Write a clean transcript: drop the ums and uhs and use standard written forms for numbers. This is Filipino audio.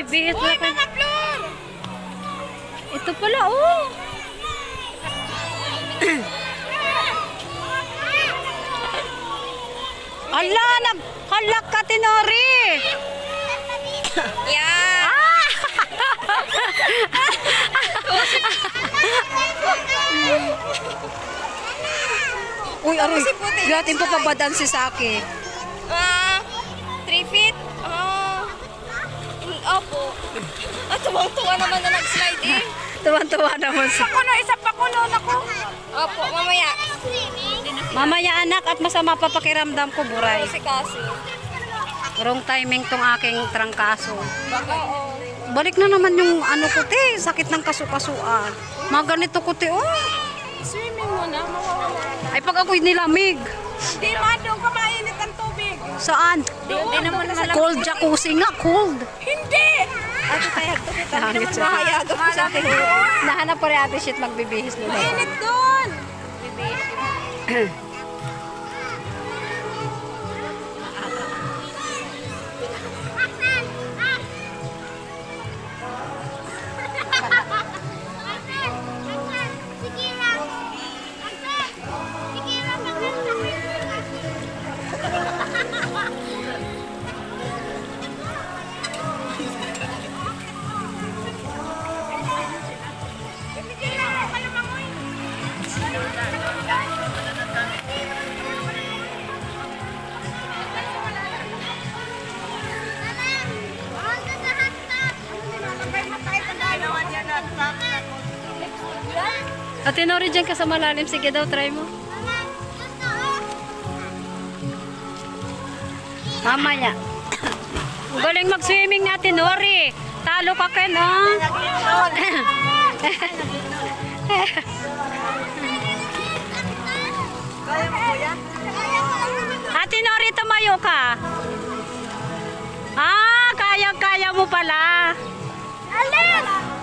bibihit Uy, na Mama Flor! Ito pala, oh. Ala, naghalak ka, Tinori. Yan! Ah! Uy, aroy. Gatin po pabadan si Saki. 3 feet? Opo. Tuwang-tuwa naman na nag-slide eh. Tuwan-tuwa naman si... Isa pa kulo na ko. Opo, mamaya. Mamaya anak at masama pa pakiramdam ko, buray. Si Kasi. Wrong timing tong aking trangkaso. Oo. Balik na naman yung ano ko, te. Sakit ng kasu-kasuan. Mga ganito ko, te. Oh. Swimming mo na, mawawala. Ay, pag ako'y nilamig. Hindi man, doon ka mainit ang tubig. Saan? Hindi naman malamig. Cold jacuzzi nga, cold. Hindi! Ate tayo, kita. Hindi naman siya. mahayagap sa akin. Nahanap pa rin ate shit magbibihis nila. Mainit doon! Ate Nori, dyan ka sa malalim. Sige daw, try mo. Mamaya. Galing mag-swimming natin, Nori. Talo ka, Ken, oh. Ate Nori, tumayo ka. Ah, kaya-kaya mo pala. Alis!